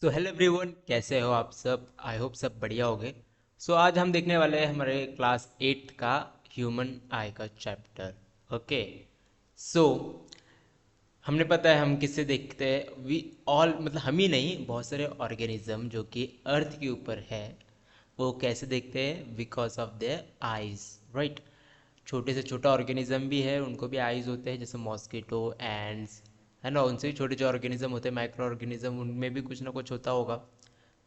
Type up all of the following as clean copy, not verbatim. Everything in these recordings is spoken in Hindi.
सो हेलो एवरीवन, कैसे हो आप सब? आई होप सब बढ़िया होगे। सो आज हम देखने वाले हैं हमारे क्लास 8 का ह्यूमन आई का चैप्टर। ओके। सो हमने पता है हम किससे देखते हैं। वी ऑल मतलब हम ही नहीं, बहुत सारे ऑर्गेनिज्म जो कि अर्थ के ऊपर है, वो कैसे देखते हैं? Because of their eyes, right. छोटे से छोटा ऑर्गेनिज्म भी है, उनको भी आइज होते हैं, जैसे मॉस्किटो, एंड्स, है ना। उनसे भी छोटे जो ऑर्गेनिज्म होते हैं, माइक्रो ऑर्गेनिज्म, उनमें भी कुछ ना कुछ होता होगा।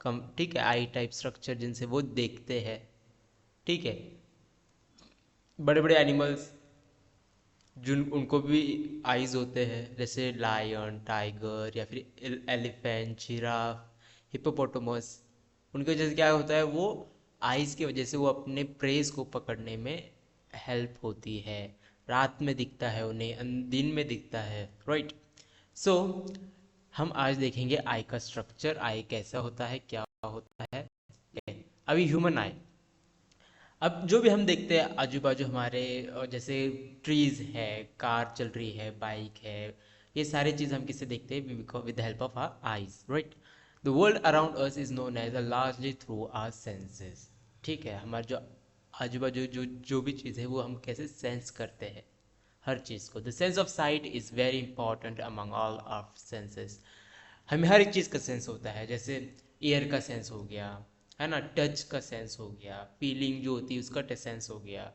कम ठीक है, आई टाइप स्ट्रक्चर जिनसे वो देखते हैं। ठीक है। बड़े बड़े एनिमल्स जिन उनको भी आइज होते हैं, जैसे लायन, टाइगर, या फिर एलिफेंट, जिराफ, हिप्पोपोटामस। उनके वजह से क्या होता है, वो आइज की वजह से वो अपने प्रेज को पकड़ने में हेल्प होती है। रात में दिखता है उन्हें, दिन में दिखता है, राइट। सो हम आज देखेंगे आई का स्ट्रक्चर, आई कैसा होता है, क्या होता है। अभी ह्यूमन आई, अब जो भी हम देखते हैं आजू बाजू हमारे, जैसे ट्रीज है, कार चल रही है, बाइक है, ये सारी चीज़ हम किससे देखते हैं? With the help of our eyes, right. The world around us is known as largely through our senses. ठीक है, हमारे जो आजू बाजू जो जो भी चीज़ है वो हम कैसे सेंस करते हैं, हर चीज़ को। The sense of site is very important among all of senses. हमें हर एक चीज़ का सेंस होता है, जैसे एयर का सेंस हो गया, है ना, टच का सेंस हो गया, फीलिंग जो होती है उसका सेंस हो गया।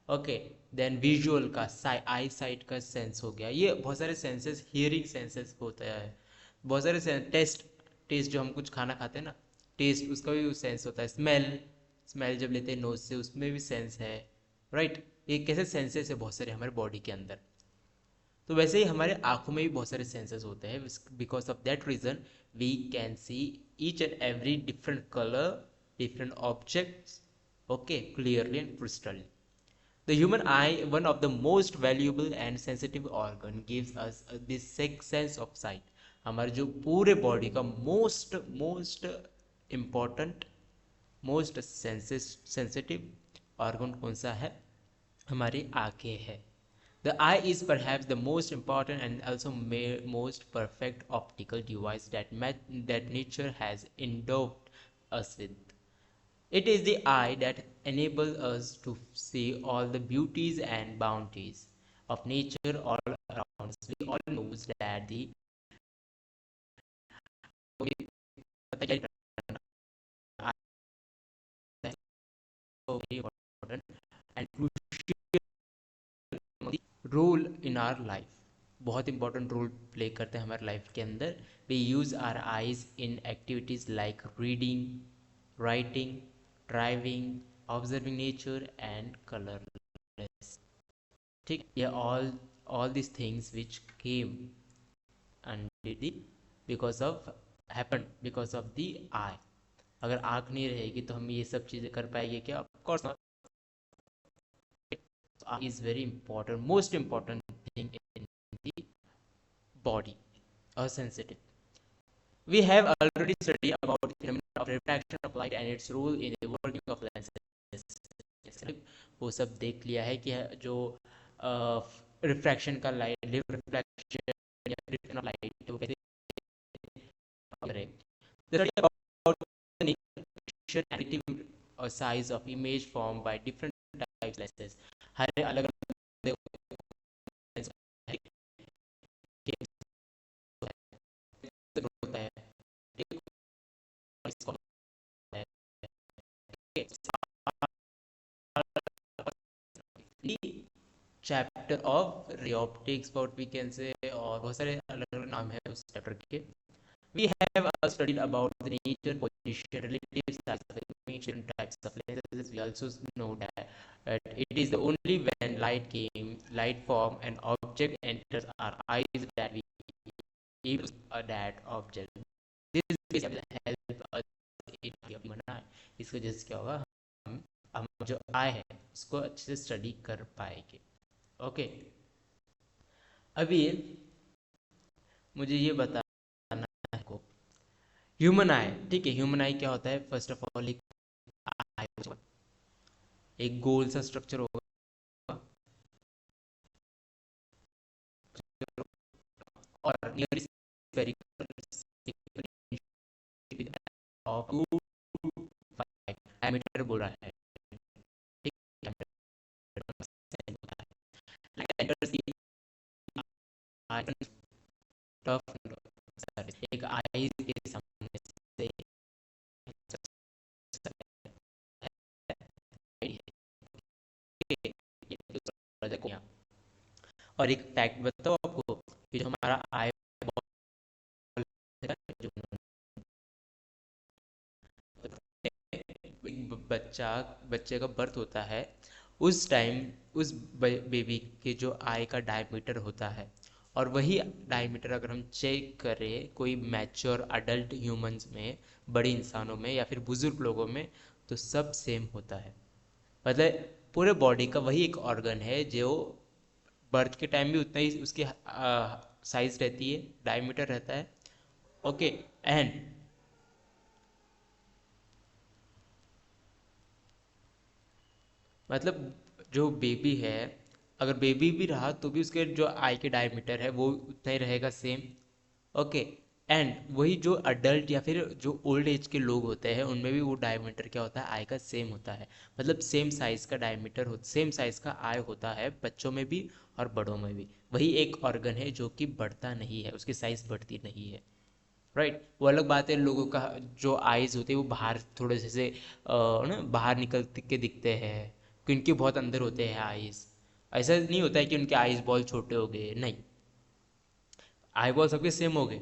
ओके। देन विजुअल का, आई साइट का सेंस हो गया। ये बहुत सारे सेंसेस, हियरिंग सेंसेस होता है, बहुत सारे टेस्ट, टेस्ट जो हम कुछ खाना खाते हैं ना, टेस्ट उसका भी सेंस होता है। स्मेल, स्मेल जब लेते हैं नोज से, उसमें भी सेंस है, राइट। ये कैसे सेंसेस है बहुत सारे हमारे बॉडी के अंदर। तो वैसे ही हमारे आंखों में भी बहुत सारे सेंसेस होते हैं। Because of that reason we can see each and every different colour, different objects, okay, clearly and crisply. The human eye, one of the most valuable and sensitive organ, gives us this sixth sense of sight. हमारे जो पूरे बॉडी का most most important, most sensitive organ कौन सा है? हमारी आंखें है. The eye is perhaps the most important and also most perfect optical device that nature has endowed us with. It is the eye that enables us to see all the beauties and bounties of nature all around us. We all know that the eye is very important and role in our life, बहुत इंपॉर्टेंट रोल प्ले करते हैं हमारे लाइफ के अंदर. We use our eyes in activities like reading, writing, driving, observing nature and colourless. ठीक, ये all this things which came under the, because of, happen because of the eye. अगर आँख नहीं रहेगी तो हम ये सब चीज़ें कर पाएंगे क्या? Of course not. eye is very important, most important thing in the body, or sensitive. We have already studied about the phenomenon of refraction of light and its role in the working of lenses. वो सब देख लिया है कि जो रिफ्रैक्शन का लाइट, रिफ्लेक्शन या रिफ्लेक्शन ऑफ लाइट वो कैसे करे. The study about the nature and relative size of image formed by different types of lenses. हर अलग अलग होता है, इसको chapter of ray optics, what we can say, और बहुत सारे अलग अलग नाम है उस चैप्टर के. We have studied about the nature, position, relative size of image and types of lenses. We also know that it is the only when light form, an object enters our eyes that we use that object. This will help us in human eye. इसकी वजह से क्या होगा, हम जो आए हैं उसको अच्छे से स्टडी कर पाएंगे. ओके. अभी मुझे ये बताना है को, ह्यूमन आई, ठीक है, ह्यूमन आई क्या होता है? फर्स्ट ऑफ ऑल एक आई, एक गोल सा स्ट्रक्चर होगा, और नियर स्फेरिकल ऑफ 2.5 डायमीटर बोल रहा है, ठीक है, एक आईज के सामने से और एक फैक्ट बताओ आपको कि जो हमारा आई जो बच्चा बच्चे का बर्थ होता है उस टाइम उस बेबी के जो आई का डायमीटर होता है, और वही डायमीटर अगर हम चेक करें कोई मैच्योर अडल्ट ह्यूमंस में, बड़े इंसानों में या फिर बुजुर्ग लोगों में, तो सब सेम होता है। मतलब पूरे बॉडी का वही एक ऑर्गन है जो बर्थ के टाइम भी उतना ही उसकी साइज रहती है, डायमीटर रहता है। ओके। एंड मतलब जो बेबी है, अगर बेबी भी रहा तो भी उसके जो आई के डायमीटर है वो उतना ही रहेगा, सेम। ओके। एंड वही जो अडल्ट या फिर जो ओल्ड एज के लोग होते हैं उनमें भी वो डायमीटर क्या होता है, आई का सेम होता है। मतलब सेम साइज का डायमीटर हो, सेम साइज का आई होता है बच्चों में भी और बड़ों में भी। वही एक ऑर्गन है जो कि बढ़ता नहीं है, उसकी साइज बढ़ती नहीं है। राइट। वो अलग बात है, लोगों का जो आइज होते हैं वो बाहर थोड़े से ना बाहर निकल के दिखते हैं, कि उनके बहुत अंदर होते हैं आइज। ऐसा नहीं होता है कि उनके आइज बॉल छोटे हो गए, नहीं, आई बॉल सबके सेम हो गए।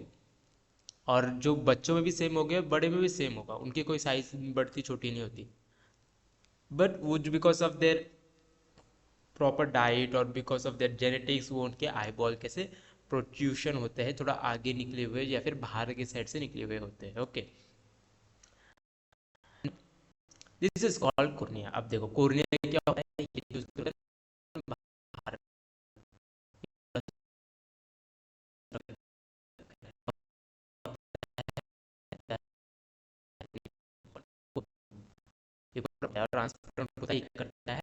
और जो बच्चों में भी सेम हो गया, बड़े में भी सेम होगा, उनकी कोई साइज बढ़ती छोटी नहीं होती। बट वो because of their proper diet और बिकॉज ऑफ देयर जेनेटिक्स वो उनके आई बॉल कैसे प्रोट्रूशन होते हैं, थोड़ा आगे निकले हुए या फिर बाहर के साइड से निकले हुए होते हैं। Okay. This is called cornea. अब देखो कोर्निया क्या होता है, ये जो उसके बाहर ट्रांसपेरेंट होता है, ये करता है,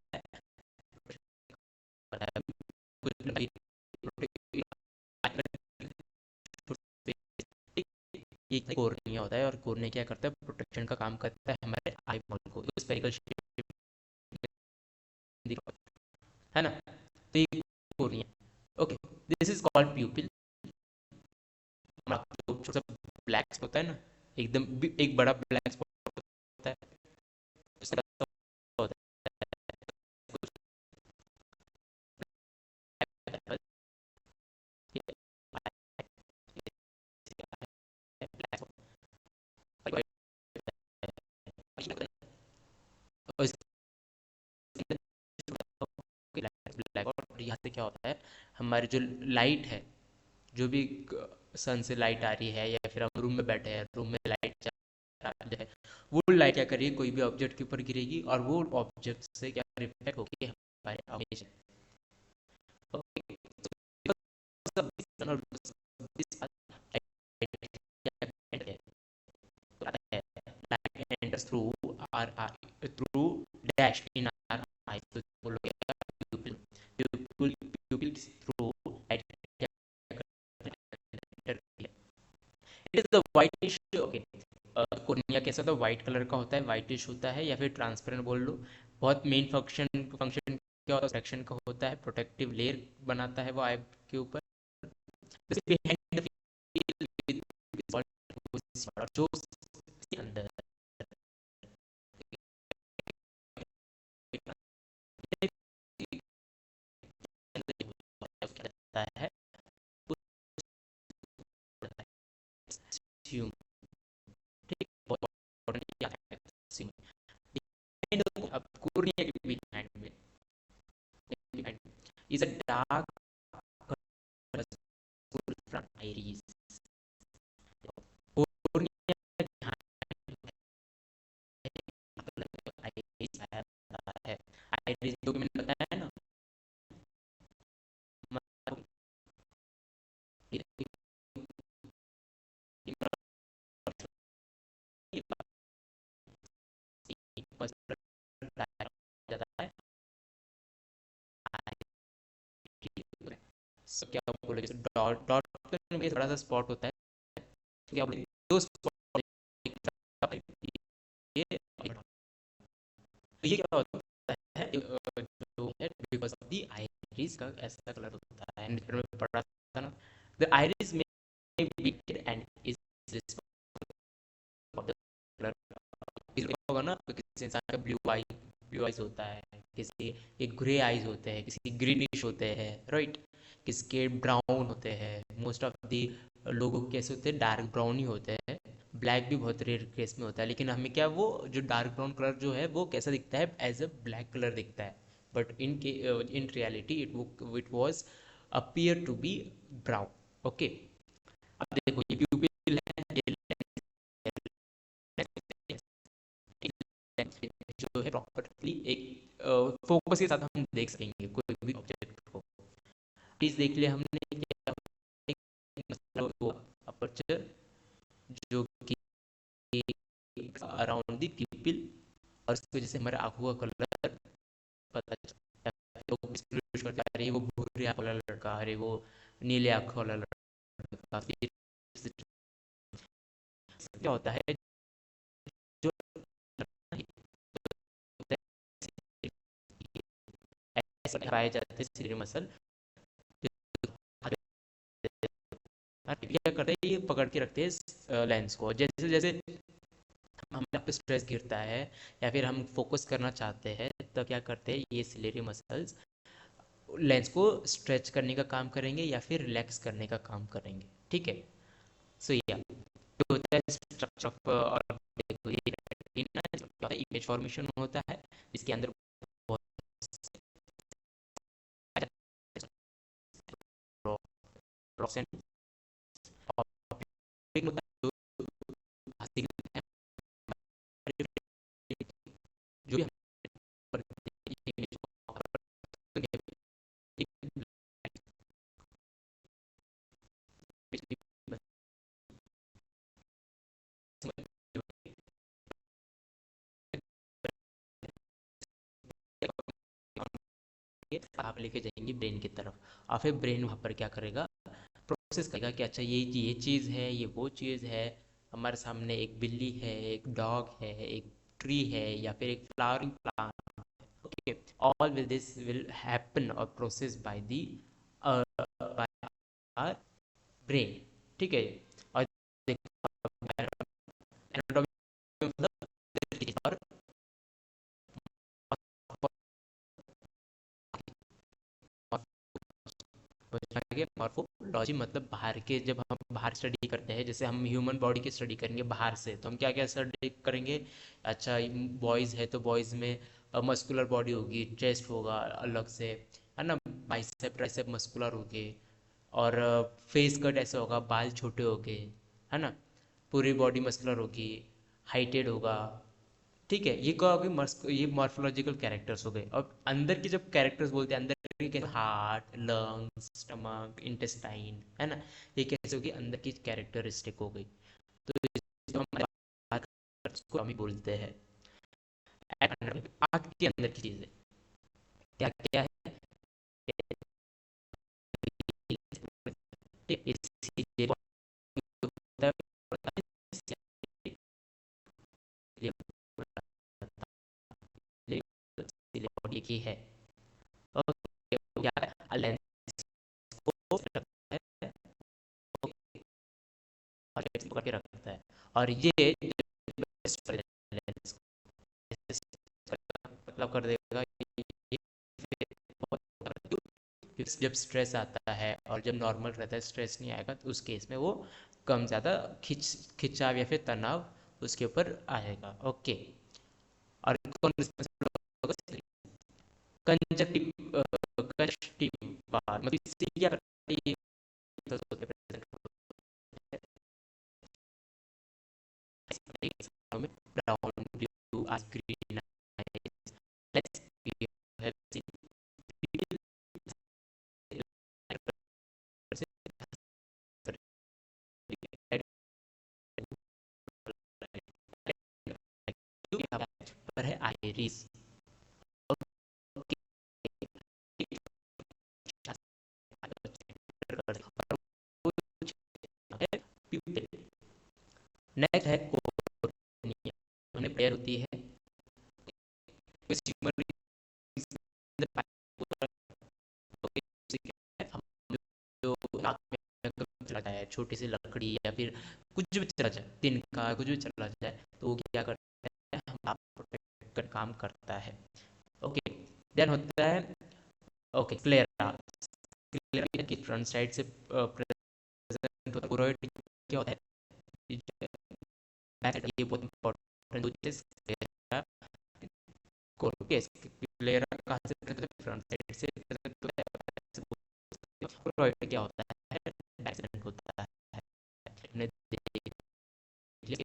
कुछ ये कोर्निया होता है, और कोर्निया क्या करता है, प्रोटेक्शन का काम करता है हमारे आई बॉल को स्फेरिकल शेप है ना। तो ये cornea. Okay. This is called प्यूपिल। जो छोटा ब्लैक होता है ना, एकदम एक बड़ा ब्लैक स्पॉट होता है, उसका होता है ब्लैक। और यहाँ से क्या होता है, हमारी जो लाइट है, जो भी सन से लाइट आ रही है या फिर हम रूम में बैठे हैं, रूम में लाइट है, वो लाइट क्या करेगी, कोई भी ऑब्जेक्ट के ऊपर गिरेगी और वो ऑब्जेक्ट से क्या रिफ्लेक्ट होगी हमारे image. Okay. Light enters through our through dash in our eye, तो बोलोगे pupil pupil through light enter। It is the whitish. Okay. Cornea कैसा होता है, वाइट कलर का होता है, वाइटिश होता है या फिर ट्रांसपेरेंट बोल लो। बहुत मेन फंक्शन फंक्शन क्या होता है, प्रोटेक्शन का होता है, प्रोटेक्टिव लेयर बनाता है वो आई के ऊपर। Behind the field is called जो उसके अंदर होता है, assume, ठीक, बहुत important क्या है, assume। अब कोर्निया के behind में is a dark front iris। Cornea iris है, iris जो कि मैंने बताया ना, मतलब क्या बोलोगे, डॉट डॉट थोड़ा सा स्पॉट होता है, क्या बोलोगे, दो स्पॉट तो ये क्या होता है, जो है बिकॉज ऑफ द आइरिस का ऐसा कलर होता है, नेचर में पढ़ा था ना, द आइरिस में बी एंड इज कलर होगा ना, तो किसी इंसान का ब्लू आइज होता है, किसी एक ग्रे आइज होते हैं, किसी ग्रीनिश होते हैं, राइट, किसी के ब्राउन होते हैं, मोस्ट ऑफ दी लोगों के कैसे होते हैं, डार्क ब्राउन ही होते हैं, ब्लैक भी बहुत रेयर केस में होता है, लेकिन हमें क्या वो जो डार्क ब्राउन कलर जो है वो कैसा दिखता है, एज अ ब्लैक कलर दिखता है, but in reality it was appear to be brown. Okay, अब देखो ये प्यूपिल है, ये जो है प्रॉपर्ली एक फोकस के साथ हम देख सकेंगे कोई भी ऑब्जेक्ट को। प्लीज देख लिया हमने क्या मतलब वो अपर्चर जो कि अराउंड द प्यूपिल, और इसकी वजह से हमारे आंखों का कलर पता चलता है, लोग एक्सक्लूड करते हैं, अरे वो भूरे आंख वाला लड़का, अरे वो नीले आंख वाला लड़का, फिर क्या होता है, जो ऐसे पाए जाते हैं सिर मसल, क्या करते हैं, ये पकड़ के रखते हैं लेंस को, जैसे जैसे हम पे स्ट्रेस गिरता है या फिर हम फोकस करना चाहते हैं, तो क्या करते हैं, ये सिलेरी मसल्स लेंस को स्ट्रेच करने का काम करेंगे या फिर रिलैक्स करने का काम करेंगे, ठीक है। सो या तो होता है स्ट्रक्चर ऑफ, और देखो ये रेटिना इमेज फॉर्मेशन होता है, इसके अंदर बहुत रॉक्स एंड होता है, जो जो भी आप लेके जाएंगे ब्रेन की तरफ, और फिर ब्रेन वहाँ पर क्या करेगा, प्रोसेस करेगा कि अच्छा ये चीज़ है, ये वो चीज़ है, हमारे सामने एक बिल्ली है, एक डॉग है, एक ट्री है, या फिर एक flowering plant, okay, all will this will happen और process by the by our brain, ठीक है। और देखो anatomy मतलब और मॉर्फोलॉजी मतलब बाहर के, जब हम बाहर स्टडी करते हैं, जैसे हम ह्यूमन बॉडी की स्टडी करेंगे बाहर से, तो हम क्या क्या स्टडी करेंगे, अच्छा बॉयज़ है तो बॉयज़ में मस्कुलर बॉडी होगी, चेस्ट होगा अलग से, है ना, बाइसेप ट्राइसेप मस्कुलर होगे, और फेस कट ऐसा होगा, बाल छोटे होंगे, है ना, पूरी बॉडी मस्कुलर होगी, हाइटेड होगा, ठीक है। ये क्या हो गए, ये मॉर्फोलॉजिकल कैरेक्टर्स हो गए। और अंदर के जब कैरेक्टर्स बोलते हैं, अंदर के हार्ट, लंग्स, स्टमक, इंटेस्टाइन, है ना, ये कैसे हो गई, अंदर की कैरेक्टरिस्टिक हो गई। तो इसको हम को हम ही बोलते हैं आँख के अंदर की चीजें क्या क्या है, इसीलिए होता है बॉडी की है, ओके, क्या है, लेंस को रखता है, और पकड़ के रखता है, और ये मतलब कर देगा, जब स्ट्रेस आता है और जब नॉर्मल रहता है स्ट्रेस नहीं आएगा, तो उस केस में वो कम ज़्यादा खिंचाव या फिर तनाव उसके ऊपर आएगा, ओके। और कौन रिस्पॉन्सिबल होगा, कंजक्टिव कंजक्टिव बार, मतलब इससे क्या करते हैं, ये होते हैं में ब्राउन ब्लू आज ग्रीन, लेट्स पर है आइरिस, नेक्स्ट है कोर्निया, उन्हें प्लेयर होती है, जो रात में अगर चला जाए, छोटी सी लकड़ी या फिर कुछ भी चला जाए, तिनका कुछ भी चला जाए, तो वो क्या करता है, हम आप प्रोटेक्ट कर काम करता है। ओके, देन होता है, ओके, क्लेरा। क्लेरा की फ्रंट साइड से प्रेजेंट होता है। कुरोइड क्या होता है, ये बहुत इंपॉर्टेंट चीज। क्लेरा कहाँ से फ्रंट साइड से present होता है। कुरोइड क्या होता है, बैक होता है। हमने देख लिया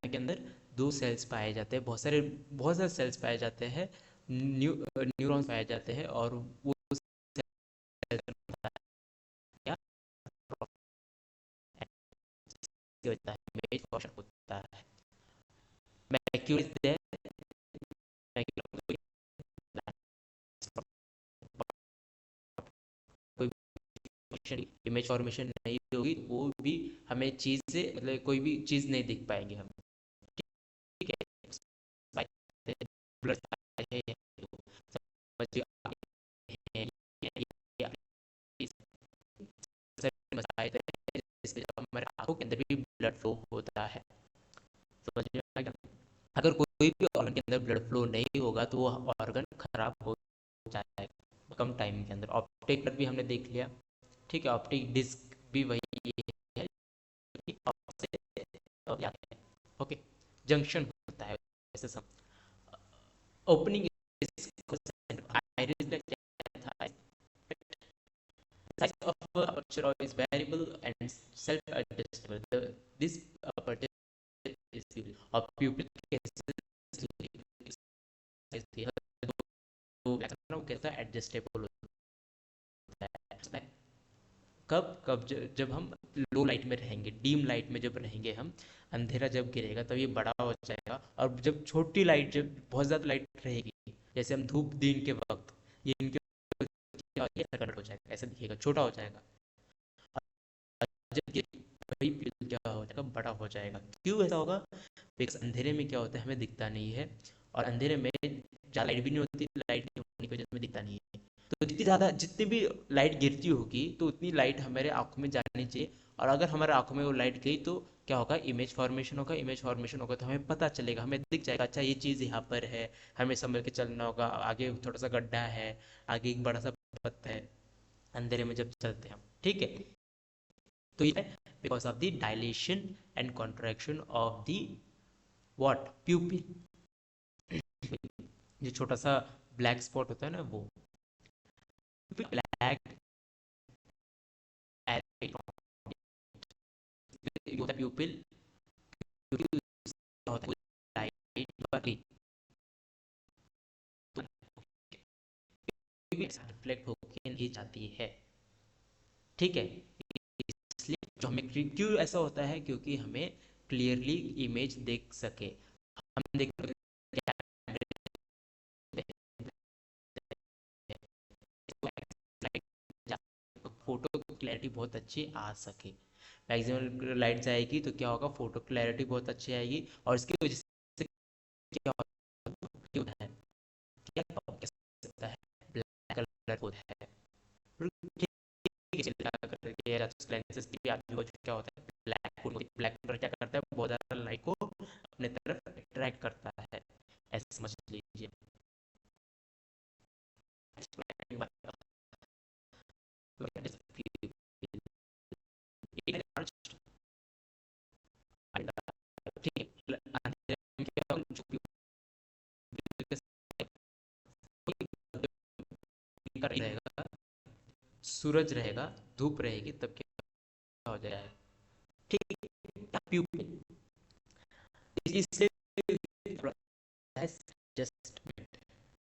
के अंदर दो सेल्स पाए जाते हैं, बहुत सारे सेल्स पाए जाते हैं, न्यूरॉन्स पाए जाते हैं, और वो सेल क्या होता है, इमेज फॉर्मेशन होता है। मैक्यूल कोई इमेज फॉर्मेशन नहीं होगी, वो भी हमें चीज से, मतलब कोई भी चीज नहीं दिख पाएंगे हम। ठीक है, ब्लड है, समझ हैं, जिससे हमारे आंखों के अंदर भी ब्लड फ्लो होता है। समझ में आ गया? अगर कोई भी ऑर्गन के अंदर ब्लड फ्लो नहीं होगा तो वो ऑर्गन खराब हो जाएगा कम टाइम के अंदर। ऑप्टिक नर्व भी हमने देख लिया। ठीक है, ऑप्टिक डिस्क भी वही है कि ओके, जंक्शन होता है ऐसे सब। Opening iris size of aperture is variable and self-adjustable. This aperture is of pupil cases size तो कैसा एडजस्टेबल होता है। कब कब जब हम लो लाइट में रहेंगे, डीम लाइट में जब रहेंगे हम, अंधेरा जब गिरेगा तब ये बड़ा हो जाएगा, और जब छोटी लाइट, जब बहुत ज़्यादा लाइट रहेगी, जैसे हम धूप दिन के वक्त, ये इनके कन्वर्ट हो जाएगा, ऐसा दिखेगा, छोटा हो जाएगा। जब वही क्या हो जाएगा, बड़ा हो जाएगा। क्यों ऐसा होगा? बिकॉज अंधेरे में क्या होता है, हमें दिखता नहीं है, और अंधेरे में ज़्यादा लाइट भी नहीं होती, लाइट नहीं होने की वजह से हमें दिखता नहीं है। तो जितनी भी लाइट गिरती होगी तो उतनी लाइट हमारे आंखों में जानी चाहिए, और अगर हमारे आंखों में वो लाइट गई तो क्या होगा, इमेज फॉर्मेशन होगा। इमेज फॉर्मेशन होगा तो हमें पता चलेगा, हमें दिख जाएगा, अच्छा ये चीज़ यहाँ पर है, हमें संभल के चलना होगा, आगे थोड़ा सा गड्ढा है, आगे एक बड़ा सा पत्थर है, अंधेरे में जब चलते हैं हम। ठीक है, तो ये because of the dilation and contraction of the what, प्यूपिल। ये छोटा सा ब्लैक स्पॉट होता है ना, वो ब्लैक होता है प्यूपिल, क्योंकि होता है लाइट पर रिफ्लेक्ट होकर नहीं जाती है। ठीक है, इसलिए जो हमें क्यों ऐसा होता है, क्योंकि हमें क्लियरली इमेज देख सके। हम देख फोटो क्लैरिटी बहुत अच्छी आ सके। मैक्सिमम लाइट जाएगी तो क्या होगा, फोटो क्लैरिटी बहुत अच्छी आएगी, और इसकी वजह से क्या होता है, क्या कह सकता है, ब्लैक कलर होता है। लेंसेज की भी आदमी को क्या होता है, ब्लैक कलर क्या करता है, बहुत ज़्यादा लाइट को अपने तरफ अट्रैक्ट करता है, ऐसे समझ लीजिए। रहेगा, सूरज रहेगा, धूप रहेगी, तब क्या हो जाएगा, ठीक है, प्यूपिल। इसलिए एडजस्टमेंट,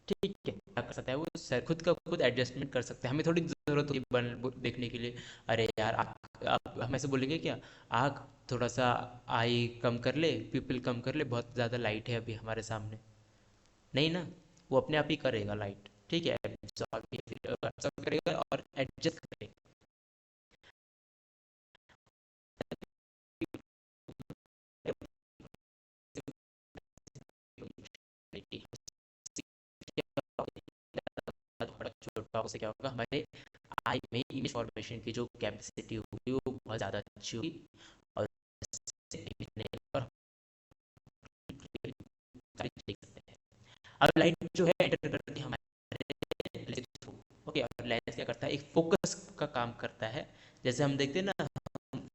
ठीक है, क्या कर सकता है वो सर, खुद का खुद एडजस्टमेंट कर सकते हैं, हमें थोड़ी ज़रूरत होती है देखने के लिए। अरे यार, आप हम ऐसे बोलेंगे क्या, आँख थोड़ा सा, आई कम कर ले, पिपल कम कर ले, बहुत ज़्यादा लाइट है अभी हमारे सामने, नहीं ना, वो अपने आप ही करेगा लाइट। ठीक है, एब्जॉर्ब करेगा और एडजस्ट करेगा। उससे क्या होगा, हमारे आई में इमेज फॉर्मेशन की जो कैपेसिटी होगी वो बहुत ज़्यादा अच्छी होगी, और और देख सकते हैं। अब लाइट जो है एंटर करती है हमारे लेंस थ्रू। ओके, और लेंस क्या करता है, एक फोकस का काम करता है। जैसे हम देखते हैं ना, हम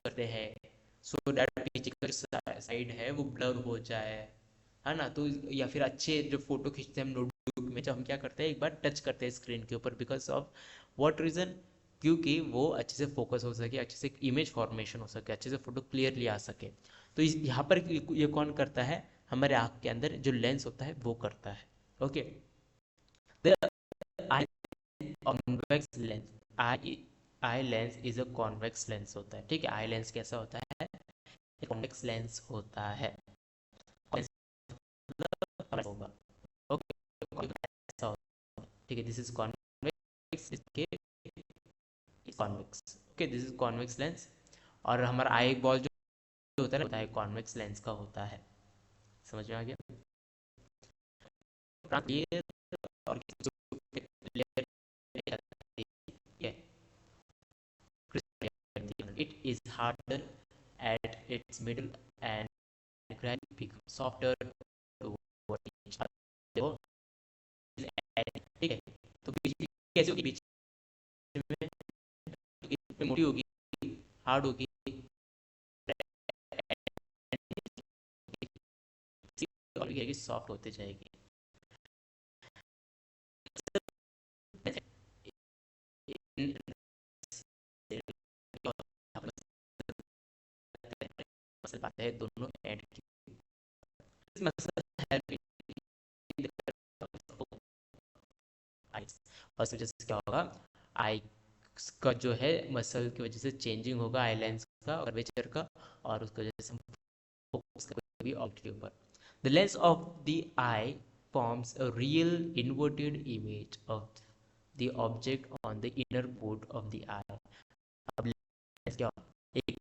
करते हैं सो दैट पीछे का साइड है वो ब्लर हो जाए, है ना। तो या फिर अच्छे जो फोटो खींचते हैं हम नोटबुक में, जब हम क्या करते हैं एक बार टच करते हैं स्क्रीन के ऊपर, बिकॉज ऑफ व्हाट रीज़न, क्योंकि वो अच्छे से फोकस हो सके, अच्छे से इमेज फॉर्मेशन हो सके, अच्छे से फोटो क्लियरली आ सके। तो यहाँ पर ये कौन करता है, हमारे आँख के अंदर जो लेंस होता है वो करता है। Okay, I convex lens, I eye lens is a convex lens होता है, ठीक है। आई लेंस कैसा होता है, कॉन्वेक्स लेंस होता है, होगा। ओके, ऐसा होता है, ठीक है। दिस इज कॉन्वेक्स, इसके convex, okay, this is convex lens. और हमारा आई बॉल जो होता है कॉन्वेक्स लेंस का होता है। समझ में आ गया। क्लियर। और it is harder at its middle and gradually becomes softer toward each other। देखो, ठीक है। तो बीच में कैसे होगी, बीच में इसमें मोटी होगी, हार्ड होगी, और सॉफ्ट होते जाएगी। मसल पाते हैं दोनों एंड की, मसल हेल्प आइज, और इस वजह से क्या होगा, आई का जो है मसल की वजह से चेंजिंग होगा आई लेंस का कर्वेचर का, और उसकी वजह से हम फोकस करेंगे ऑब्जेक्ट के ऊपर। The lens of the I forms a real inverted image of the object on the inner port of the eye। अब लेंस क्या होगा, एक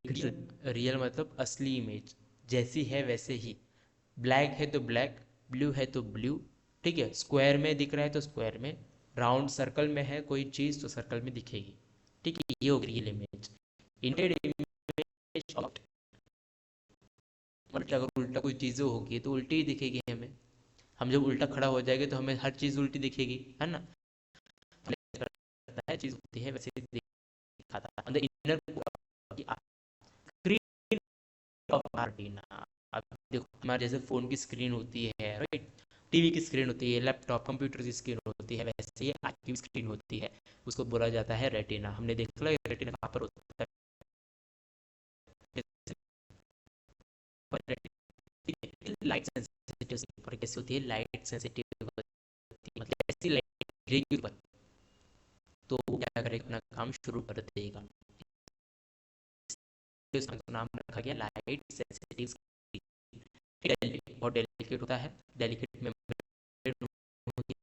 रियल मतलब असली इमेज, जैसी है वैसे ही, ब्लैक है तो ब्लैक, ब्लू है तो ब्लू, ठीक है। स्क्वायर में दिख रहा है तो स्क्वायर में, राउंड सर्कल में है कोई चीज़ तो सर्कल में दिखेगी, ठीक है। ये होगी रियल इमेज। इंटेड इमेज ऑफ, मतलब अगर उल्टा कोई चीज़ें होगी तो उल्टी ही दिखेगी हमें। हम जब उल्टा खड़ा हो जाएंगे तो हमें हर चीज़ उल्टी दिखेगी, है ना। है चीज़ होती है वैसे दिखाता है। द इनर स्क्रीन ऑफ आर्टिना, अब देखो हमारे जैसे फ़ोन की स्क्रीन होती है, राइट, टीवी की स्क्रीन होती है, लैपटॉप कंप्यूटर की स्क्रीन होती है, वैसे ही आँख की स्क्रीन होती है, उसको बोला जाता है रेटिना। हमने देखा रेटिना कहाँ पर होता है, लाइट सेंसिटिव पर कैसी होती है, लाइट सेंसिटिव होती है, मतलब ऐसी लाइट गिरेगी ऊपर तो वो क्या करेगा, अपना काम शुरू कर देगा। तो इसका नाम रखा गया लाइट सेंसिटिव। बहुत डेलिकेट होता है, डेलिकेट मेम्ब्रेन होती है,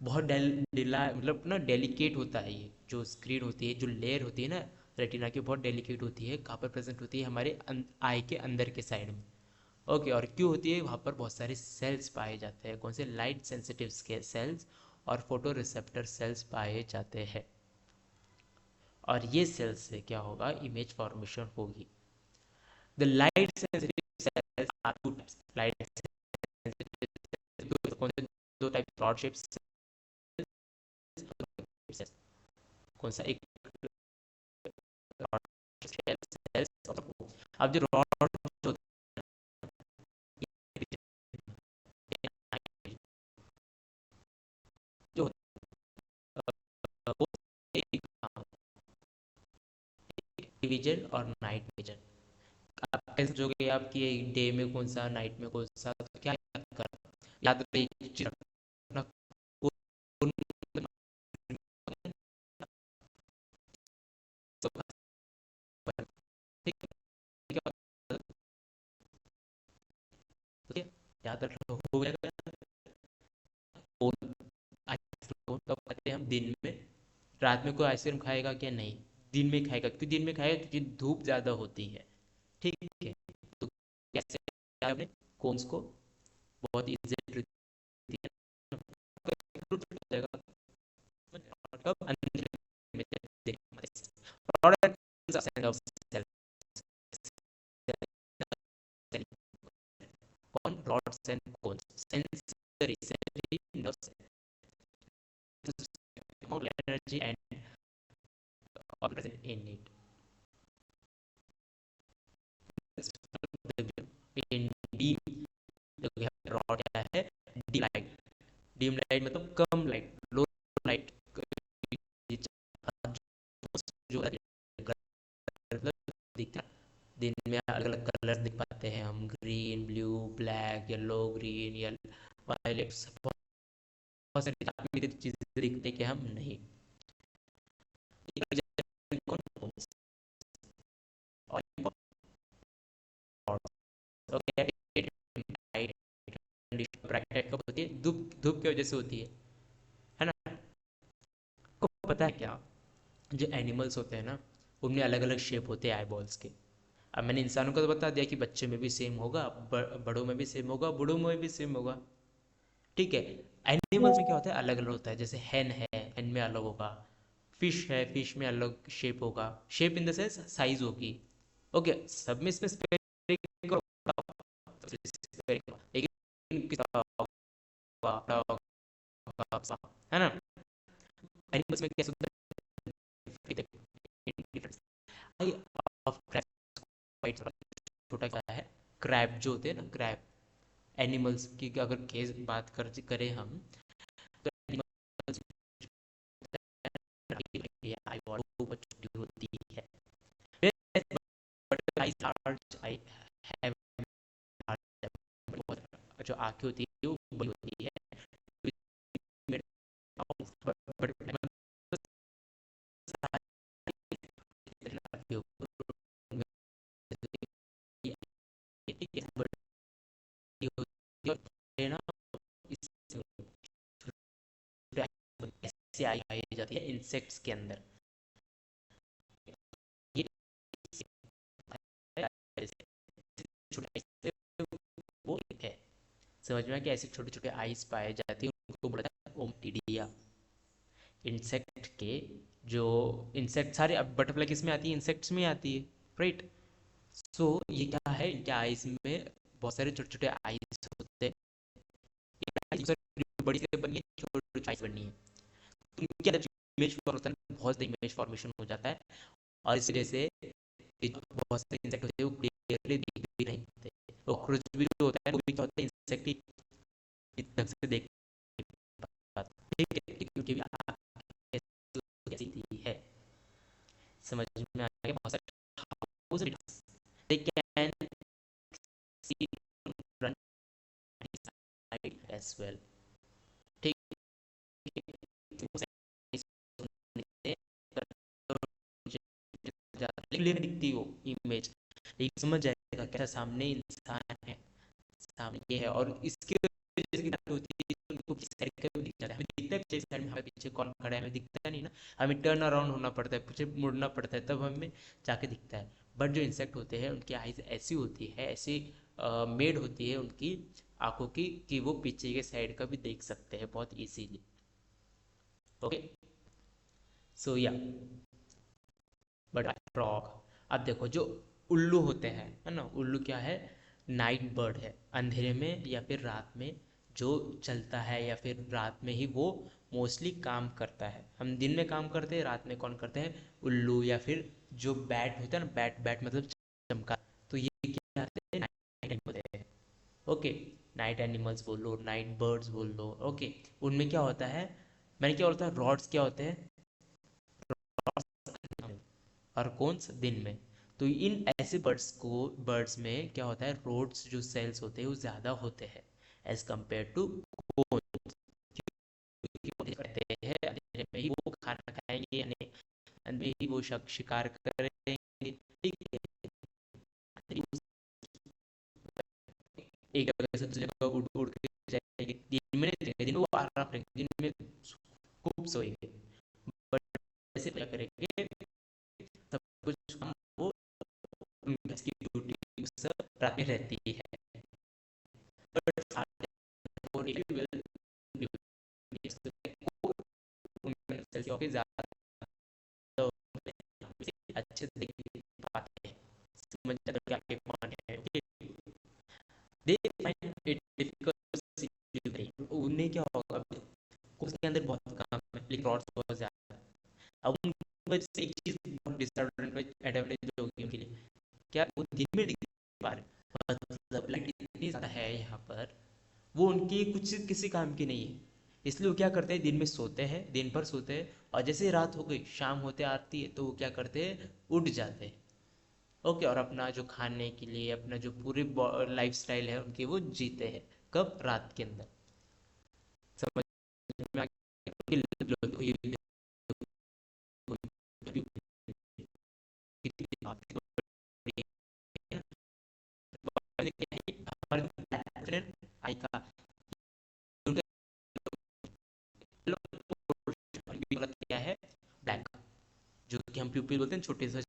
बहुत मतलब ना डेलिकेट होता है ये जो स्क्रीन होती है, जो लेयर होती है ना रेटिना की, बहुत डेलिकेट होती है। कहाँ पर प्रेजेंट होती है, हमारे आई के अंदर के साइड में। ओके, और क्यों होती है, वहाँ पर बहुत सारे सेल्स पाए जाते हैं, कौन से, लाइट सेंसिटिव के सेल्स और फोटो रिसेप्टर सेल्स पाए जाते हैं, और ये सेल्स से क्या होगा, इमेज फॉर्मेशन होगी। The light sensitive cells are two types, light sensitive कौन से, दो टाइप, रॉड शेप सेल्स, कौन सा, एक रॉड सेल्स, अब जो रॉड जो विजन और नाइट विजन, आप कैसे सोचोगे आपकी डे में कौन सा, नाइट में कौन सा, तो क्या याद कर, याद रखना, याद रखना हो जाएगा। कब खाते हैं हम, दिन में। रात में कोई आइसक्रीम खाएगा क्या, नहीं, दिन में खाएगा, क्योंकि दिन में खाएगा क्योंकि धूप ज़्यादा होती है, ठीक है। तो कैसे आपने कोन्स को बहुत इजी जाएगा कब अंधेरे में देखना product is a sense of self on rods and cones sensory nerves energy and all present in it in dim rod क्या है dim light मतलब कम लाइट लो लाइट जो दिखता है दिन में अलग अलग कलर दिख पाते हैं हम green blue black yellow green yellow violet बहुत सारी चीजें दिखते हैं कि हम नहीं धूप धूप की वजह से होती है ना को पता है क्या जो एनिमल्स होते हैं ना उनमें अलग अलग शेप होते हैं आई बॉल्स के अब मैंने इंसानों को तो बता दिया कि बच्चे में भी सेम होगा बड़ों में भी सेम होगा बूढ़ों में भी सेम होगा ठीक है एनिमल्स में क्या होता है अलग अलग होता है जैसे हेन है हेन में अलग होगा फिश है फिश में अलग शेप होगा shape in the sense size होगी ओके सब में इसमें spherical लेकिन है ना एनिमल्स में कैसे आई ऑफ छोटा क्या है क्रैब जो होते हैं ना क्रैब एनिमल्स की अगर केस बात करें हम तो एनिमल्स आई छोटी होती है जो आंखें होती है वो बड़ी होती है आई जाती है इंसेक्ट्स के अंदर ये वो है समझ में कि ऐसे छोटे छोटे आइस पाए जाती है उनको बोला जाता है ओमटिडिया इंसेक्ट के जो इंसेक्ट सारे अब बटरफ्लाई किस में आती है इंसेक्ट्स में आती है राइट सो ये क्या है इनके आइस में बहुत सारे छोटे छोटे आइस होते हैं बड़ी से बनी है छोटी छोटी आइस बनी है तो इनके अंदर इमेज फॉर्मेशन बहुत सारे इमेज फॉर्मेशन हो जाता है और इस वजह से बहुत सारे इंसेक्ट होते हैं वो क्लियरली दिख भी नहीं पाते कॉकरोच भी जो होता है वो भी क्या होता है इंसेक्ट ही ढंग से देख नहीं पाता ठीक है क्योंकि भी कैसी थी है समझ में आ गया बहुत सारे they can see run as well ठीक क्लियर दिखती हो इमेज लेकिन समझ जाएगा क्या सामने इंसान है सामने ये है और इसके वजह से क्या होती है उनको किस साइड का भी दिख जाता है हमें दिखता है पीछे साइड में हमारे पीछे कौन खड़ा है हमें दिखता नहीं ना हमें टर्न अराउंड होना पड़ता है पीछे मुड़ना पड़ता है तब हमें जाके दिखता है बट जो इंसेक्ट होते हैं उनकी आइज ऐसी होती है ऐसी मेड होती है उनकी आंखों की कि वो पीछे के साइड का भी देख सकते हैं बहुत इजीली ओके सो या बट फ्रॉग अब देखो जो उल्लू होते हैं है ना उल्लू क्या है नाइट बर्ड है अंधेरे में या फिर रात में जो चलता है या फिर रात में ही वो मोस्टली काम करता है हम दिन में काम करते हैं रात में कौन करते हैं उल्लू या फिर जो बैट होता है ना बैट बैट मतलब चमका तो ये क्या आते हैं नाइट होते हैं ओके नाइट एनिमल्स बोल लो नाइट बर्ड्स बोल लो ओके उनमें क्या होता है मैंने क्या बोलता है रॉड्स क्या होते हैं और कौन सा दिन में तो इन ऐसे बर्ड्स में क्या होता है रोड्स जो सेल्स होते हैं वो ज़्यादा होते हैं एज कम्पेयर टू कोन क्योंकि वो करते हैं अंधेरे में ही वो खाना खाएंगे यानी अंधेरे में ही वो शिकार करेंगे ठीक है एक जगह से दूसरी जगह उड़ उड़ के जाएंगे दिन में नहीं जाएंगे दिन में वो आराम करेंगे दिन में खूब सोएंगे बट ऐसे क्या करेंगे सब कुछ काम वो उसकी ड्यूटी सब रात में रहती है बट क्योंकि ज़्यादा अच्छे से देख पाते हैं, समझ जाते हैं क्या क्या पॉइंट है। Okay, they find it difficult, उन्हें क्या होगा, उसके अंदर बहुत काम है लेकिन रॉड्स बहुत ज़्यादा है। अब उनको से एक चीज़ बहुत डिसएडवांटेज एडवांटेज होगी उनके लिए, क्या वो दिन में दिख पा रहे, मतलब लाइट इतनी ज़्यादा है यहाँ पर, वो उनकी कुछ किसी काम की नहीं है। इसलिए वो क्या करते हैं, दिन में सोते हैं, दिन भर सोते हैं, और जैसे ही रात हो गई, शाम होते आती है, तो वो क्या करते हैं, उठ जाते हैं। ओके, और अपना जो खाने के लिए अपना जो पूरी लाइफ स्टाइल है उनकी, वो जीते हैं। कब, रात के अंदर। समझ में आ गया? आई का क्या है, ब्लैक, जो कि हम प्यूपिल बोलते हैं, छोटे सा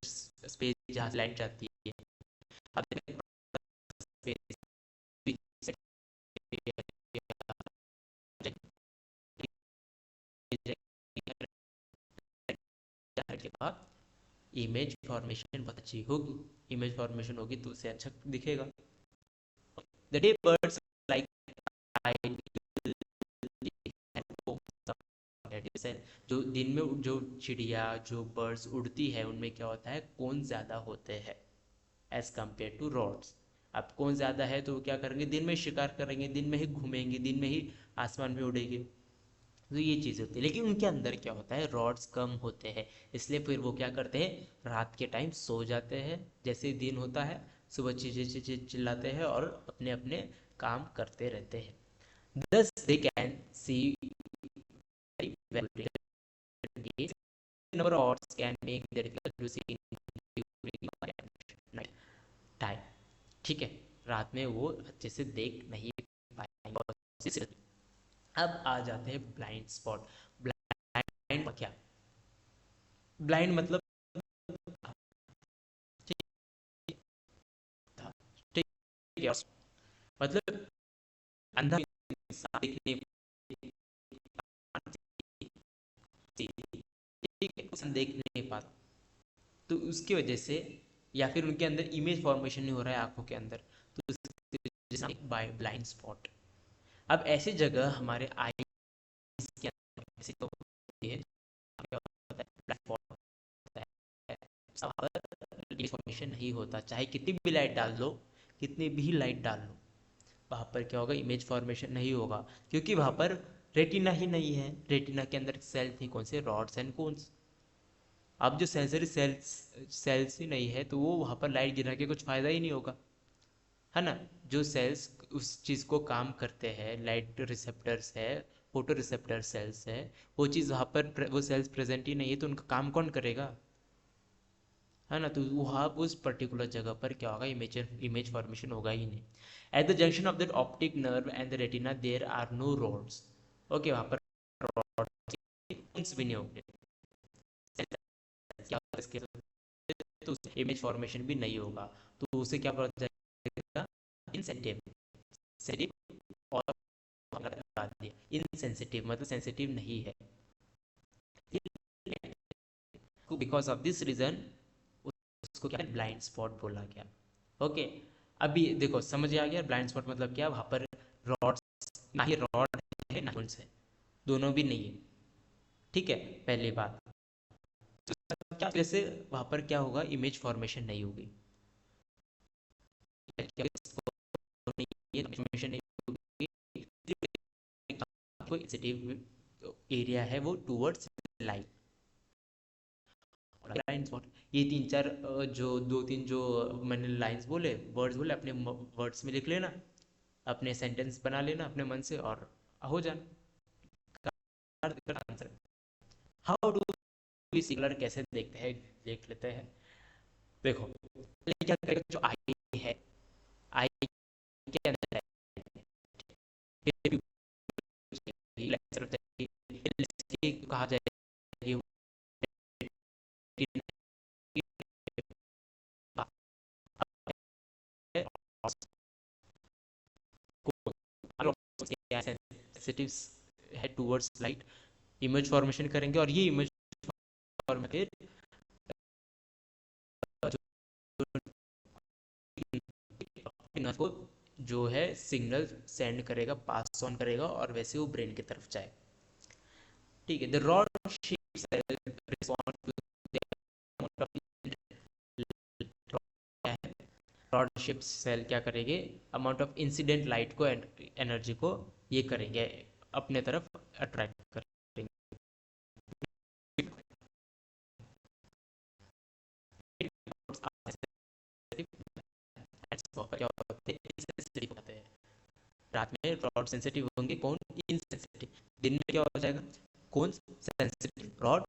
स्पेस जहाँ से लाइट जाती है। अब के बाद इमेज फॉर्मेशन बहुत अच्छी होगी, इमेज फॉर्मेशन होगी तो उसे अच्छा दिखेगा। द डे बर्ड्स लाइक जो दिन में जो चिड़िया जो बर्ड्स उड़ती है उनमें क्या होता है, कौन ज़्यादा होते हैं एज कम्पेयर टू रॉड्स। अब कौन ज़्यादा है तो वो क्या करेंगे, दिन में शिकार करेंगे, दिन में ही घूमेंगे, दिन में ही आसमान में उड़ेंगे। तो ये चीज़ होती है, लेकिन उनके अंदर क्या होता है, रॉड्स कम होते हैं, इसलिए फिर वो क्या करते हैं, रात के टाइम सो जाते हैं, जैसे ही दिन होता है सुबह चिल्लाते हैं और अपने अपने काम करते रहते हैं। Thus they can see very well during the day. Number of hours can make it difficult to see during night time. ठीक है, रात में वो अच्छे से देख नहीं पाएंगे। अब आ जाते हैं ब्लाइंड स्पॉट। ब्लाइंड क्या, ब्लाइंड मतलब, ठीक है, मतलब अंधा इंसान देखने, ठीक है, इंसान देख नहीं पाता, तो उसकी वजह से, या फिर उनके अंदर इमेज फॉर्मेशन नहीं हो रहा है आंखों के अंदर, तो उसकी वजह से बाय ब्लाइंड स्पॉट। अब ऐसी जगह हमारे आई के अंदर ऐसी तो होती है, क्या होता है, ब्लाइंड स्पॉट होता है, वहाँ पर इमेज फॉर्मेशन नहीं होता, चाहे कितनी भी लाइट डाल लो, कितनी भी लाइट डाल लो, वहाँ पर क्या होगा, इमेज फॉर्मेशन नहीं होगा, क्योंकि वहाँ पर रेटिना ही नहीं है। रेटिना के अंदर सेल थी कौन से, रॉड्स एंड कोन्स। अब जो सेंसरी सेल्स ही नहीं है, तो वो वहाँ पर लाइट गिरा के कुछ फ़ायदा ही नहीं होगा, है ना। जो सेल्स उस चीज़ को काम करते हैं, लाइट रिसेप्टर्स है, फोटो रिसेप्टर सेल्स है, वो चीज़ वहाँ पर वो सेल्स प्रेजेंट ही नहीं है, तो उनका काम कौन करेगा, है ना। तो वहाँ उस पर्टिकुलर जगह पर क्या होगा, इमेज फॉर्मेशन होगा ही नहीं। At the junction of the optic nerve and the retina there are no rods. Okay, वहाँ पर rods भी नहीं होंगे, इसके तो इमेज फॉर्मेशन भी नहीं होगा, तो उसे क्या पता चलेगा, इनसेंसिटिव, सेंसिटिव और इनसेंसिटिव मतलब सेंसिटिव नहीं है। बिकॉज ऑफ दिस रीजन उसको क्या ब्लाइंड स्पॉट बोला गया। ओके, अभी देखो समझ आ गया ब्लाइंड स्पॉट मतलब क्या, वहाँ पर रॉड्स, ना ही रॉड है ना ही है, दोनों भी नहीं है, ठीक है, पहली बात। तो क्या जैसे वहाँ पर क्या होगा, इमेज फॉर्मेशन नहीं होगी, फॉर्मेशन नहीं होगी, सेंसिटिव एरिया है वो टूवर्ड्स लाइट। ब्लाइंड स्पॉट, ये तीन चार जो दो तीन जो मैंने लाइंस बोले, वर्ड्स बोले, अपने वर्ड्स में लिख लेना, अपने सेंटेंस बना लेना अपने मन से, और हो जाना answer. How do we see colour, कैसे देखते हैं, देख लेते हैं। देखो पहले क्या करेगा, जो आई है, आई के अंदर कहा जाएगी सेंसिटिव है टूवर्ड्स लाइट, इमेज फॉर्मेशन करेंगे, और ये इमेज और मैं फिर जो को जो है सिग्नल सेंड करेगा, पास ऑन करेगा और वैसे वो ब्रेन की तरफ जाए। ठीक है, the rod shape cell respond to rod shape cell क्या करेंगे, अमाउंट ऑफ इंसिडेंट लाइट को, एनर्जी को ये करेंगे, अपने तरफ अट्रैक्ट करेंगे। क्या होते हैं, रात में रॉड सेंसिटिव होंगे, कौन इनसेंसिटिव, दिन में क्या हो जाएगा, कौन सेंसिटिव रॉड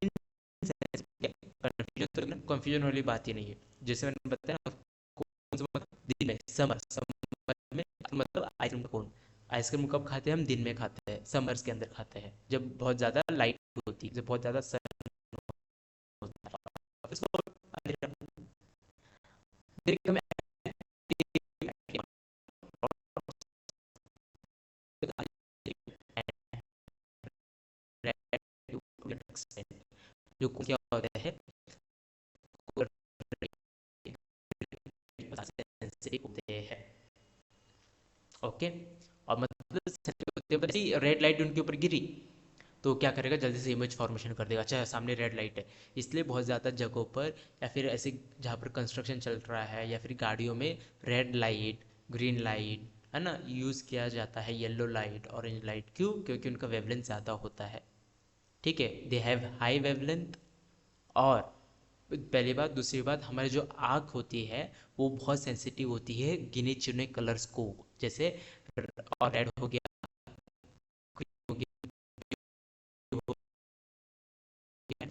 इनसेंसिटिव। कंफ्यूजन तो कंफ्यूजन वाली बात ही नहीं है, जैसे मैंने बताया कौन सा मतलब दिन में, समर समर में मतलब आइसक्रीम का कोन, आइसक्रीम कब खाते हैं हम, दिन में खाते हैं, समर्स के अंदर खाते हैं जब बहुत ज़्यादा लाइट होती है, जब बहुत ज़्यादा सन होता है। इसको अंधेरा में जो क्या होता है सेंसिटिव होते हैं। ओके, और मतलब रेड लाइट उनके ऊपर गिरी तो क्या करेगा, जल्दी से इमेज फॉर्मेशन कर देगा, अच्छा सामने रेड लाइट है। इसलिए बहुत ज़्यादा जगहों पर या फिर ऐसे जहाँ पर कंस्ट्रक्शन चल रहा है या फिर गाड़ियों में रेड लाइट, ग्रीन लाइट है ना यूज़ किया जाता है, येलो लाइट, ऑरेंज लाइट, क्यों, क्योंकि उनका वेवलेंथ ज़्यादा होता है। ठीक है, दे हैव हाई वेवलेंथ। और पहली बात, दूसरी बात, हमारी जो आँख होती है वो बहुत सेंसिटिव होती है गिने चुने कलर्स को, जैसे और रेड हो गया, green हो गया, blue हो गया,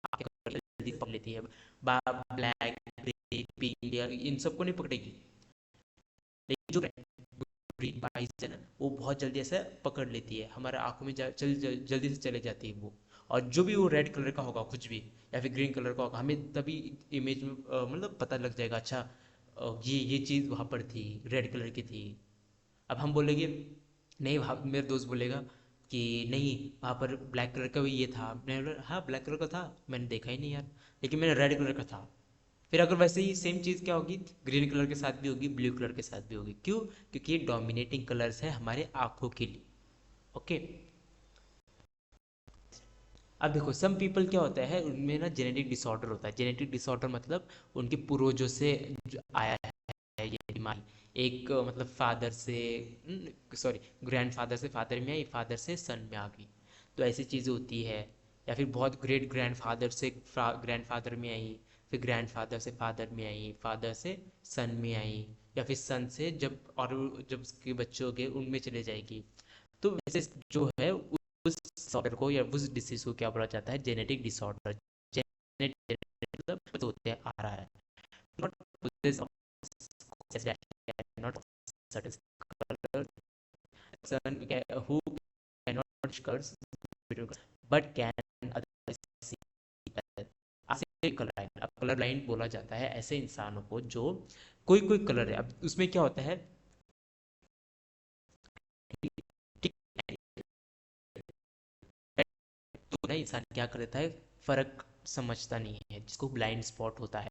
आँखें जल्दी पकड़ लेती है, ब्लैक, ग्रे, पिंक, इन सबको नहीं पकड़ेगी, लेकिन जो ग्रीन बाइस है ना वो बहुत जल्दी ऐसे पकड़ लेती है, हमारे आंखों में जल्दी से चले जाती है वो। और जो भी वो रेड कलर का होगा कुछ भी, या फिर ग्रीन कलर का होगा, हमें तभी इमेज में मतलब पता लग जाएगा, अच्छा ये चीज़ वहाँ पर थी, रेड कलर की थी। अब हम बोलेंगे नहीं, वहाँ मेरे दोस्त बोलेगा कि नहीं वहाँ पर ब्लैक कलर का भी ये था, मैंने बोला हाँ ब्लैक कलर का था, मैंने देखा ही नहीं यार, लेकिन मैंने रेड कलर का था। फिर अगर वैसे ही सेम चीज़ क्या होगी, ग्रीन कलर के साथ भी होगी, ब्लू कलर के साथ भी होगी, क्यों, क्योंकि ये डोमिनेटिंग कलर्स है हमारे आंखों के लिए। ओके, अब देखो सम पीपल क्या होता है, उनमें ना जेनेटिक डिसऑर्डर होता है, जेनेटिक डिसऑर्डर मतलब उनके पूर्वजों से जो आया है ये बीमारी, एक मतलब फादर से, सॉरी ग्रैंडफादर से फादर में आई, फादर से सन में आ गई, तो ऐसी चीज़ें होती है। या फिर बहुत ग्रेट ग्रैंडफादर से ग्रैंडफादर में आई, फिर ग्रैंडफादर से फादर में आई, फादर से सन में आई, या फिर सन से जब और जब उसके बच्चे हो गए उनमें चले जाएगी। तो वैसे जो है उस डिसऑर्डर को या उस डिसीज को क्या बोला जाता है, जेनेटिक डिसऑर्डर। जेनेटिक मतलब होते आ रहा है, not possess of not certain color, certain who cannot curse but can otherwise see ऐसे कलर लाइन, अब कलर लाइन बोला जाता है ऐसे इंसानों को जो कोई कोई कलर है, अब उसमें क्या होता है, ठीक है, तो ना इंसान क्या कर देता है, फर्क समझता नहीं है, जिसको ब्लाइंड स्पॉट होता है,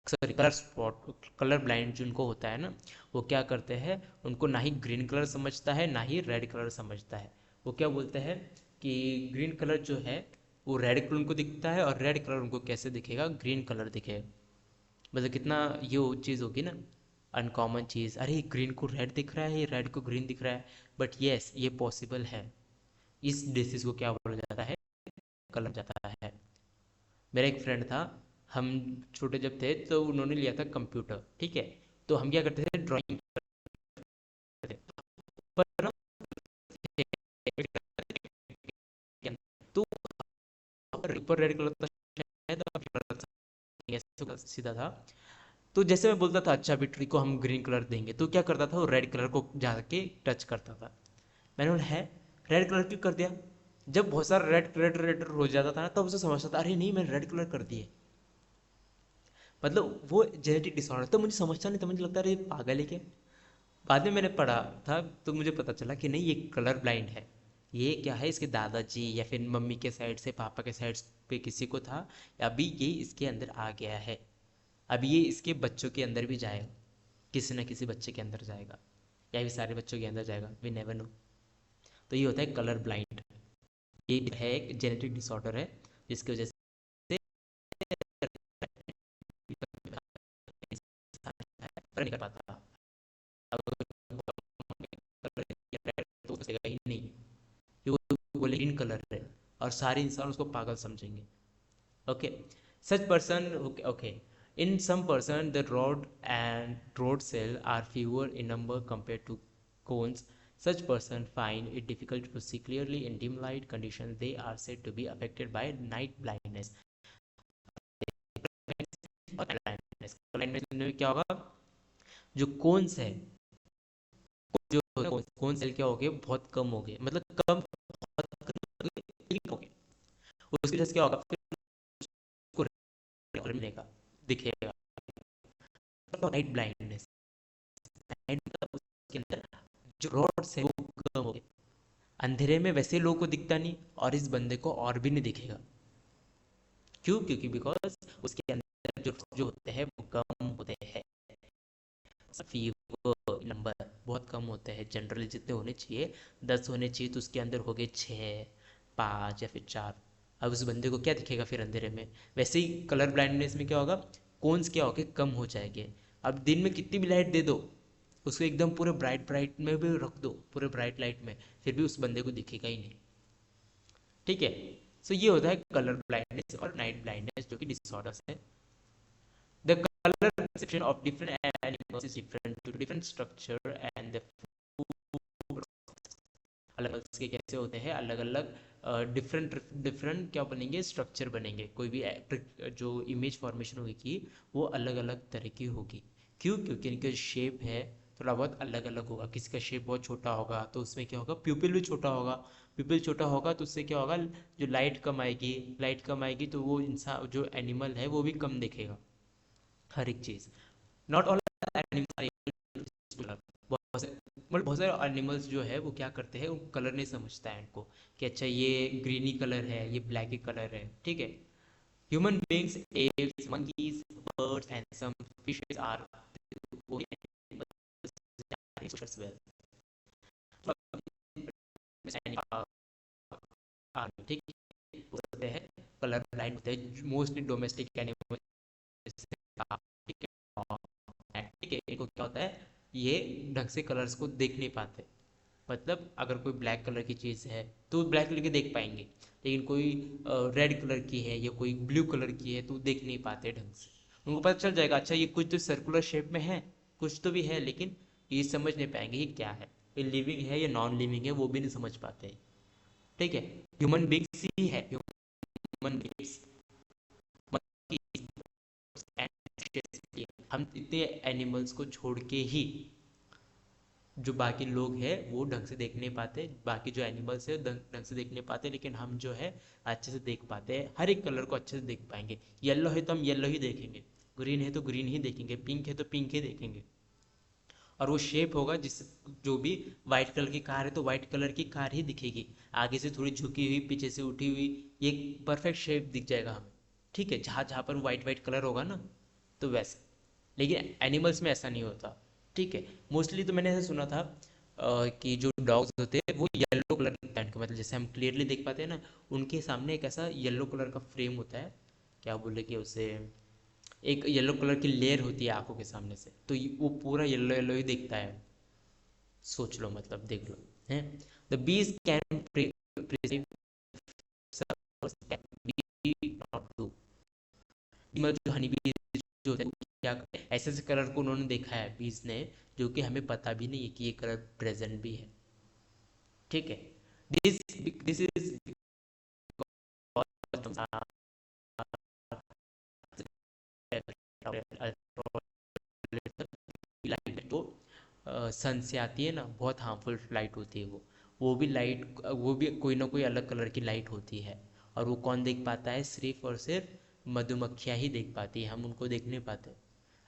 sorry colour spot, colour blind जिनको होता है ना, वो क्या करते हैं, उनको ना ही ग्रीन कलर समझता है ना ही रेड कलर समझता है। वो क्या बोलते हैं कि ग्रीन कलर जो है वो रेड कलर उनको दिखता है, और रेड कलर उनको कैसे दिखेगा, ग्रीन कलर दिखेगा। मतलब कितना ये वो चीज़ होगी ना, अनकॉमन चीज़, अरे ग्रीन को रेड दिख रहा है, ये रेड को ग्रीन दिख रहा है, बट यस ये पॉसिबल है। इस डिसीज को क्या बोला जाता है, कलर जाता है। मेरा एक फ्रेंड था, हम छोटे जब थे तो उन्होंने लिया था कंप्यूटर, ठीक है, तो हम क्या करते थे, ड्राइंग करते थे पर ना, तो ऊपर रेड कलर था शायद, सीधा था। तो जैसे मैं बोलता था अच्छा बिट्री को हम ग्रीन कलर देंगे, तो क्या करता था वो रेड कलर को जाके टच करता था। मैंने बोला है, रेड कलर क्यों कर दिया, जब बहुत सारा रेड रेड रेड हो जाता था ना तब उसे समझता था, अरे नहीं मैंने रेड कलर कर दिए, मतलब वो जेनेटिक डिसऑर्डर। तो मुझे समझता नहीं था, मुझे लगता है अरे पागल है क्या। बाद में मैंने पढ़ा था तो मुझे पता चला कि नहीं ये कलर ब्लाइंड है, ये क्या है, इसके दादाजी या फिर मम्मी के साइड से, पापा के साइड पे किसी को था, अभी ये इसके अंदर आ गया है। अब ये इसके बच्चों के अंदर भी जाएगा, किसी ना किसी बच्चे के अंदर जाएगा, या फिर सारे बच्चों के अंदर जाएगा, वी नेवर नो। तो ये होता है कलर ब्लाइंड। ये है एक जेनेटिक डिसऑर्डर है, जिसकी वजह से इंसान नहीं कर पाता। अगर तो उसका ही नहीं, ये वो बोले ग्रीन कलर है, और सारे इंसान उसको पागल समझेंगे। Okay, such person, okay, in some person the rod cell are fewer in number compared to cones. Such person find it difficult to see clearly in dim light conditions. They are said to be affected by night blindness. और blindness में क्या होगा, जो कोन्स है, जो कोन सेल क्या हो गए, बहुत कम हो गए, मतलब कम, बहुत कम हो गए। उसकी वजह से क्या होगा, फिर उसको मिलेगा, दिखेगा, नाइट ब्लाइंडनेस। नाइट मतलब उसके अंदर जो रॉड्स है वो कम हो गए। अंधेरे में वैसे लोगों को दिखता नहीं, और इस बंदे को और भी नहीं दिखेगा। क्यों? क्योंकि बिकॉज उसके अंदर जो जो होते हैं वो कम होते हैं। फीवर नंबर बहुत कम होते हैं, जनरली जितने होने चाहिए 10 होने चाहिए, तो उसके अंदर हो गए 6, 5 या फिर 4। अब उस बंदे को क्या दिखेगा फिर अंधेरे में? वैसे ही कलर ब्लाइंडनेस में क्या होगा, कोन्स क्या होगे, कम हो जाएंगे। अब दिन में कितनी भी लाइट दे दो, उसको एकदम पूरे ब्राइट ब्राइट में भी रख दो, पूरे ब्राइट लाइट में, फिर भी उस बंदे को दिखेगा ही नहीं। ठीक है। सो ये होता है कलर ब्लाइंडनेस और नाइट ब्लाइंडनेस, जो कि डिसऑर्डर्स है। The colour perception of different animals is different to different structure and the food, अलग अलग के कैसे होते हैं, अलग अलग डिफरेंट डिफरेंट क्या बनेंगे, स्ट्रक्चर बनेंगे। कोई भी जो इमेज फॉर्मेशन होगी वो अलग अलग तरह की होगी। क्यों? क्योंकि इनका शेप है थोड़ा बहुत अलग अलग होगा। किसी का शेप बहुत छोटा होगा तो उसमें क्या होगा, प्यूपिल भी छोटा होगा। प्यूपिल छोटा होगा तो उससे क्या होगा, जो लाइट कम आएगी, लाइट कम आएगी तो वो इंसान, जो एनिमल है वो भी कम दिखेगा, हर एक चीज़। नॉट ऑल एनिमल, बहुत से, मतलब बहुत सारे एनिमल्स जो है वो क्या करते हैं, वो कलर नहीं समझता है इनको, कि अच्छा ये ग्रीनी कलर है, ये ब्लैक कलर है। ठीक है। Human beings, apps, monkeys, birds and some fishes are only animals as well। ठीक है, हो सकते हैं कलर ब्लाइंड होते हैं मोस्टली डोमेस्टिक एनिमल। ठीक है, ठीक है, इनको क्या होता है, ये ढंग से कलर्स को देख नहीं पाते। मतलब अगर कोई ब्लैक कलर की चीज़ है तो ब्लैक कलर की देख पाएंगे, लेकिन कोई रेड कलर की है या कोई ब्लू कलर की है तो देख नहीं पाते ढंग से। उनको पता चल जाएगा अच्छा ये कुछ तो सर्कुलर शेप में है, कुछ तो भी है, लेकिन ये समझ नहीं पाएंगे ये क्या है, ये लिविंग है या नॉन लिविंग है, वो भी नहीं समझ पाते। ठीक है। ह्यूमन बींग्स ही है, ह्यूमन बींग्स, हम इतने एनिमल्स को छोड़ के ही जो बाकी लोग हैं वो ढंग से देख नहीं पाते, बाकी जो एनिमल्स है ढंग से देख नहीं पाते, लेकिन हम जो है अच्छे से देख पाते हैं, हर एक कलर को अच्छे से देख पाएंगे। येलो है तो हम येलो ही देखेंगे, ग्रीन है तो ग्रीन ही देखेंगे, पिंक है तो पिंक ही देखेंगे। और वो शेप होगा जिस, जो भी वाइट कलर की कार है तो वाइट कलर की कार ही दिखेगी, आगे से थोड़ी झुकी हुई, पीछे से उठी हुई, ये परफेक्ट शेप दिख जाएगा हमें। ठीक है, जहाँ जहाँ पर वाइट वाइट कलर होगा ना, तो वैसे। लेकिन एनिमल्स में ऐसा नहीं होता। ठीक है। मोस्टली तो मैंने ऐसा सुना था कि जो डॉग्स होते हैं वो येलो कलर दिखता है उनको, मतलब जैसे हम क्लियरली देख पाते हैं ना, उनके सामने एक ऐसा येलो कलर का फ्रेम होता है, क्या बोले कि उसे, एक येलो कलर की लेयर होती है आंखों के सामने से, तो वो पूरा येलो येलो ही दिखता है। सोच लो, मतलब देख लो। हैं, the bees can not do, जो हनी बी जो होते हैं वो क्या करते हैं, ऐसे ऐसे कलर को उन्होंने देखा है बीज ने, जो कि हमें पता भी नहीं है कि ये कलर प्रेजेंट भी है। ठीक है। दिस दिस इज लाइट तो सन से आती है ना, बहुत हार्मफुल लाइट होती है वो भी लाइट, वो भी कोई ना कोई अलग कलर की लाइट होती है। और वो कौन देख पाता है? सिर्फ और सिर्फ मधुमक्खियाँ ही देख पाती है, हम उनको देख नहीं पाते।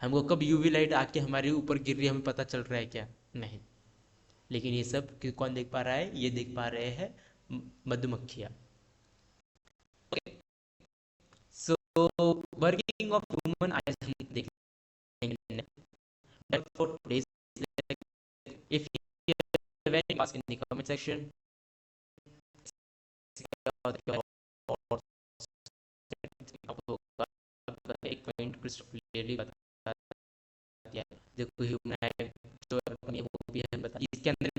हमको कब यूवी लाइट आके हमारे ऊपर गिर रही है हमें पता चल रहा है क्या? नहीं। लेकिन ये सब कौन देख पा रहा है? ये देख पा रहे हैं मधुमक्खियाँ। सो वर्किंग ऑफ ह्यूमन आज हम देखेंगे for today's. If you have any ask in the comment section, आपको एक पॉइंट क्लियरली बता दिया। देखो ह्यूमन